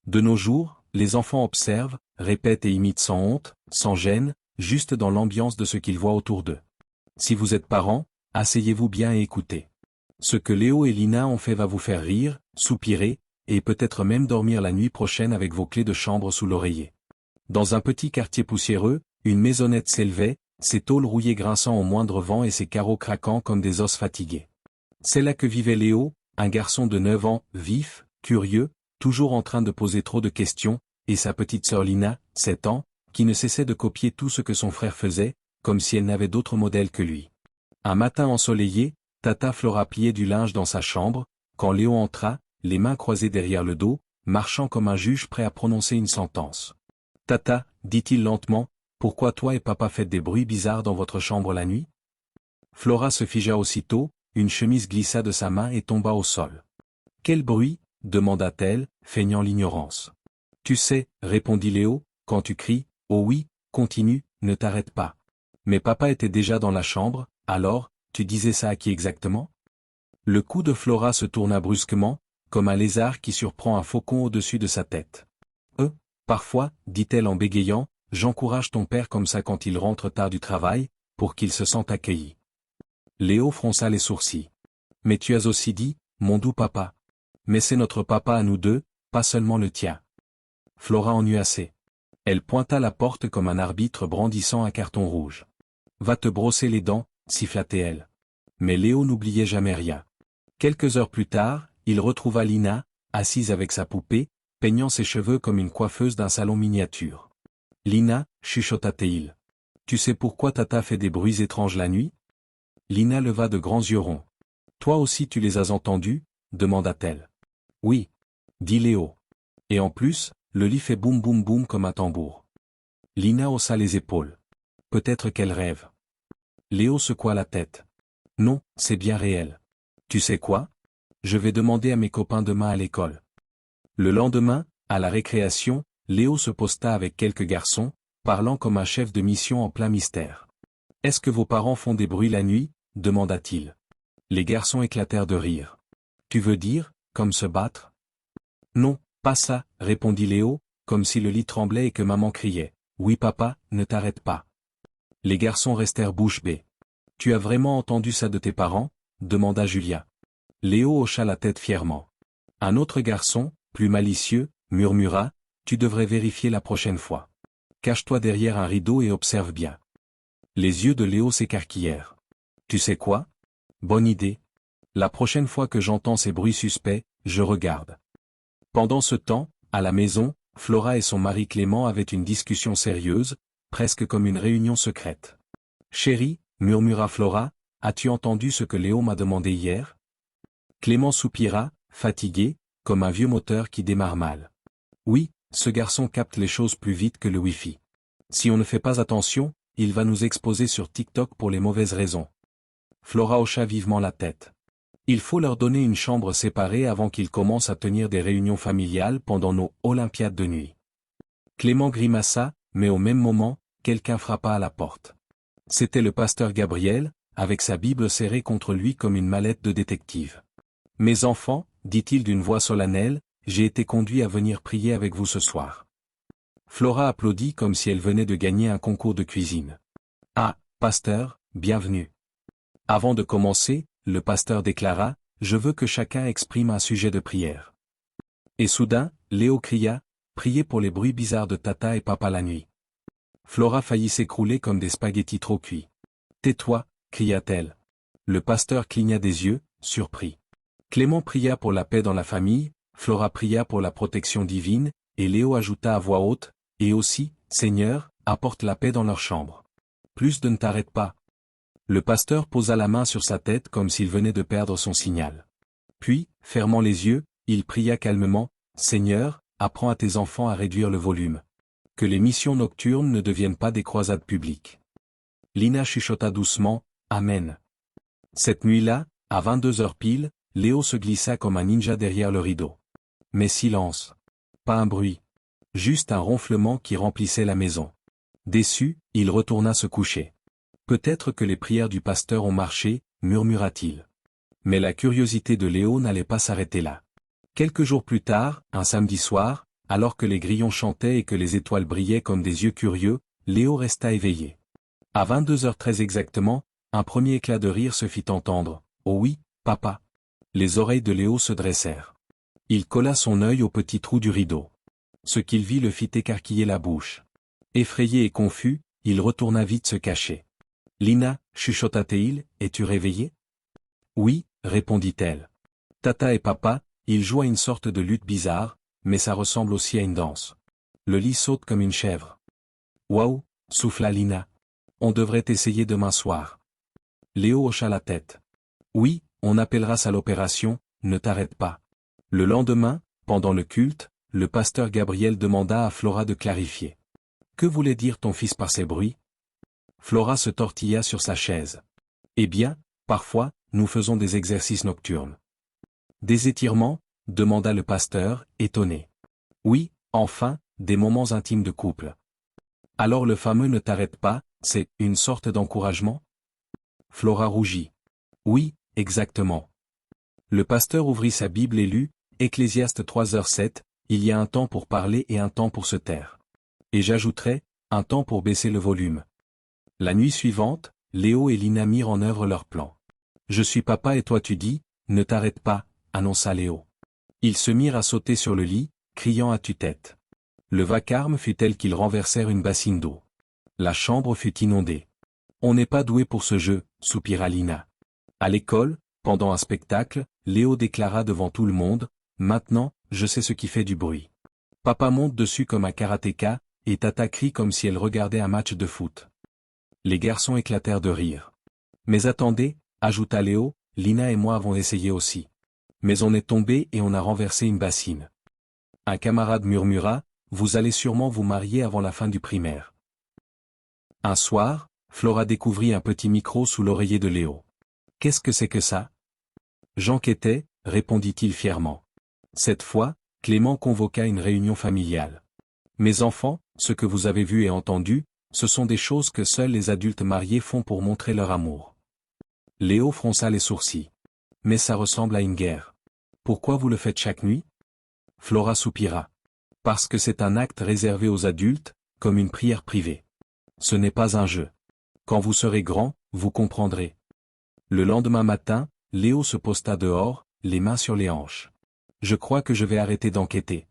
De nos jours, les enfants observent, répètent et imitent sans honte, sans gêne, juste dans l'ambiance de ce qu'ils voient autour d'eux. Si vous êtes parents, asseyez-vous bien et écoutez. Ce que Léo et Lina ont fait va vous faire rire, soupirer, et peut-être même dormir la nuit prochaine avec vos clés de chambre sous l'oreiller. Dans un petit quartier poussiéreux, une maisonnette s'élevait, ses tôles rouillées grinçant au moindre vent et ses carreaux craquant comme des os fatigués. C'est là que vivait Léo, un garçon de 9 ans, vif, curieux, toujours en train de poser trop de questions, et sa petite sœur Lina, 7 ans, qui ne cessait de copier tout ce que son frère faisait, comme si elle n'avait d'autre modèle que lui. Un matin ensoleillé, Tata Flora pliait du linge dans sa chambre, quand Léo entra, les mains croisées derrière le dos, marchant comme un juge prêt à prononcer une sentence. « Tata, dit-il lentement, pourquoi toi et papa faites des bruits bizarres dans votre chambre la nuit ?» Flora se figea aussitôt, une chemise glissa de sa main et tomba au sol. « Quel bruit ?» demanda-t-elle, feignant l'ignorance. « Tu sais, répondit Léo, quand tu cries, oh oui, continue, ne t'arrête pas. Mais papa était déjà dans la chambre, alors, tu disais ça à qui exactement ?» Le cou de Flora se tourna brusquement, comme un lézard qui surprend un faucon au-dessus de sa tête. « Parfois, dit-elle en bégayant, j'encourage ton père comme ça quand il rentre tard du travail, pour qu'il se sente accueilli. » Léo fronça les sourcils. « Mais tu as aussi dit, mon doux papa. Mais c'est notre papa à nous deux, pas seulement le tien. » Flora en eut assez. Elle pointa la porte comme un arbitre brandissant un carton rouge. « Va te brosser les dents, siffla-t-elle. » Mais Léo n'oubliait jamais rien. Quelques heures plus tard, il retrouva Lina, assise avec sa poupée, peignant ses cheveux comme une coiffeuse d'un salon miniature. « Lina, chuchota-t-il. Tu sais pourquoi Tata fait des bruits étranges la nuit ?» Lina leva de grands yeux ronds. « Toi aussi tu les as entendus ?» demanda-t-elle. « Oui. » dit Léo. « Et en plus, le lit fait boum boum boum comme un tambour. » Lina haussa les épaules. « Peut-être qu'elle rêve. » Léo secoua la tête. « Non, c'est bien réel. Tu sais quoi? Je vais demander à mes copains demain à l'école. » Le lendemain, à la récréation, Léo se posta avec quelques garçons, parlant comme un chef de mission en plein mystère. « Est-ce que vos parents font des bruits la nuit ?» demanda-t-il. Les garçons éclatèrent de rire. « Tu veux dire, comme se battre ?»« Non, pas ça, répondit Léo, comme si le lit tremblait et que maman criait. « Oui papa, ne t'arrête pas. » Les garçons restèrent bouche bée. « Tu as vraiment entendu ça de tes parents ?» demanda Julia. Léo hocha la tête fièrement. Un autre garçon, plus malicieux, murmura, « Tu devrais vérifier la prochaine fois. Cache-toi derrière un rideau et observe bien. » Les yeux de Léo s'écarquillèrent. « Tu sais quoi? Bonne idée. La prochaine fois que j'entends ces bruits suspects, je regarde. » Pendant ce temps, à la maison, Flora et son mari Clément avaient une discussion sérieuse, presque comme une réunion secrète. « Chérie, murmura Flora, as-tu entendu ce que Léo m'a demandé hier ?» Clément soupira, fatigué, comme un vieux moteur qui démarre mal. « Oui, ce garçon capte les choses plus vite que le Wi-Fi. Si on ne fait pas attention, il va nous exposer sur TikTok pour les mauvaises raisons. » Flora hocha vivement la tête. « Il faut leur donner une chambre séparée avant qu'ils commencent à tenir des réunions familiales pendant nos Olympiades de nuit. » Clément grimaça, mais au même moment, quelqu'un frappa à la porte. C'était le pasteur Gabriel, avec sa Bible serrée contre lui comme une mallette de détective. « Mes enfants, dit-il d'une voix solennelle, j'ai été conduit à venir prier avec vous ce soir. » Flora applaudit comme si elle venait de gagner un concours de cuisine. « Ah, pasteur, bienvenue. » Avant de commencer, le pasteur déclara, « Je veux que chacun exprime un sujet de prière. » Et soudain, Léo cria, « Priez pour les bruits bizarres de Tata et Papa la nuit. » Flora faillit s'écrouler comme des spaghettis trop cuits. « Tais-toi, cria-t-elle. » Le pasteur cligna des yeux, surpris. Clément pria pour la paix dans la famille, Flora pria pour la protection divine, et Léo ajouta à voix haute, « Et aussi, Seigneur, apporte la paix dans leur chambre. Plus de ne t'arrête pas. » Le pasteur posa la main sur sa tête comme s'il venait de perdre son signal. Puis, fermant les yeux, il pria calmement, « Seigneur, apprends à tes enfants à réduire le volume. Que les missions nocturnes ne deviennent pas des croisades publiques. » Lina chuchota doucement, « Amen. » Cette nuit-là, à 22h pile, Léo se glissa comme un ninja derrière le rideau. Mais silence. Pas un bruit. Juste un ronflement qui remplissait la maison. Déçu, il retourna se coucher. Peut-être que les prières du pasteur ont marché, murmura-t-il. Mais la curiosité de Léo n'allait pas s'arrêter là. Quelques jours plus tard, un samedi soir, Alors que les grillons chantaient et que les étoiles brillaient comme des yeux curieux, Léo resta éveillé. À 22h13 exactement, un premier éclat de rire se fit entendre. « Oh oui, papa !» Les oreilles de Léo se dressèrent. Il colla son œil au petit trou du rideau. Ce qu'il vit le fit écarquiller la bouche. Effrayé et confus, il retourna vite se cacher. « Lina, chuchota-t-il, es-tu réveillée ?»« Oui, répondit-elle. Tata et papa, ils jouent à une sorte de lutte bizarre, mais ça ressemble aussi à une danse. Le lit saute comme une chèvre. »« Waouh !» souffla Lina. « On devrait essayer demain soir. » Léo hocha la tête. « Oui, on appellera ça l'opération, ne t'arrête pas. » Le lendemain, pendant le culte, le pasteur Gabriel demanda à Flora de clarifier. « Que voulait dire ton fils par ces bruits ?» Flora se tortilla sur sa chaise. « Eh bien, parfois, nous faisons des exercices nocturnes. »« Des étirements ?» demanda le pasteur, étonné. « Oui, enfin, des moments intimes de couple. »« Alors le fameux ne t'arrête pas, c'est une sorte d'encouragement ?» Flora rougit. « Oui, exactement. » Le pasteur ouvrit sa Bible et lut, Ecclésiaste 3h7, il y a un temps pour parler et un temps pour se taire. Et j'ajouterai, un temps pour baisser le volume. La nuit suivante, Léo et Lina mirent en œuvre leur plan. Je suis papa et toi tu dis, ne t'arrête pas, annonça Léo. Ils se mirent à sauter sur le lit, criant à tue-tête. Le vacarme fut tel qu'ils renversèrent une bassine d'eau. La chambre fut inondée. On n'est pas doué pour ce jeu, soupira Lina. À l'école, pendant un spectacle, Léo déclara devant tout le monde, maintenant, je sais ce qui fait du bruit. Papa monte dessus comme un karatéka, et Tata crie comme si elle regardait un match de foot. Les garçons éclatèrent de rire. Mais attendez, ajouta Léo, Lina et moi avons essayé aussi. Mais on est tombé et on a renversé une bassine. Un camarade murmura, vous allez sûrement vous marier avant la fin du primaire. Un soir, Flora découvrit un petit micro sous l'oreiller de Léo. Qu'est-ce que c'est que ça? J'enquêtais, répondit-il fièrement. Cette fois, Clément convoqua une réunion familiale. Mes enfants, ce que vous avez vu et entendu, ce sont des choses que seuls les adultes mariés font pour montrer leur amour. Léo fronça les sourcils. Mais ça ressemble à une guerre. Pourquoi vous le faites chaque nuit? Flora soupira. Parce que c'est un acte réservé aux adultes, comme une prière privée. Ce n'est pas un jeu. Quand vous serez grand, vous comprendrez. Le lendemain matin, Léo se posta dehors, les mains sur les hanches. Je crois que je vais arrêter d'enquêter.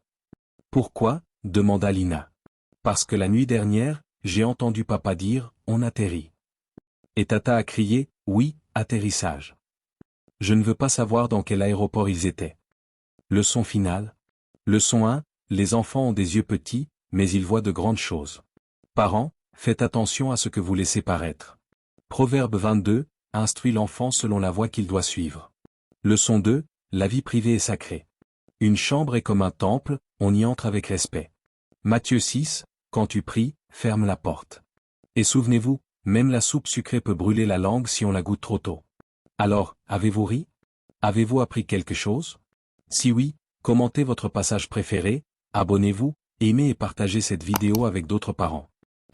Pourquoi? Demanda Lina. Parce que la nuit dernière, j'ai entendu papa dire, on atterrit. Et Tata a crié, oui, atterrissage. Je ne veux pas savoir dans quel aéroport ils étaient. Leçon finale. Leçon 1, les enfants ont des yeux petits, mais ils voient de grandes choses. Parents, faites attention à ce que vous laissez paraître. Proverbe 22, instruit l'enfant selon la voie qu'il doit suivre. Leçon 2, la vie privée est sacrée. Une chambre est comme un temple, on y entre avec respect. Matthieu 6, quand tu pries, ferme la porte. Et souvenez-vous, même la soupe sucrée peut brûler la langue si on la goûte trop tôt. Alors, avez-vous ri? Avez-vous appris quelque chose? Si oui, commentez votre passage préféré, abonnez-vous, aimez et partagez cette vidéo avec d'autres parents.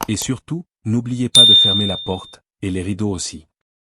Et surtout, n'oubliez pas de fermer la porte, et les rideaux aussi.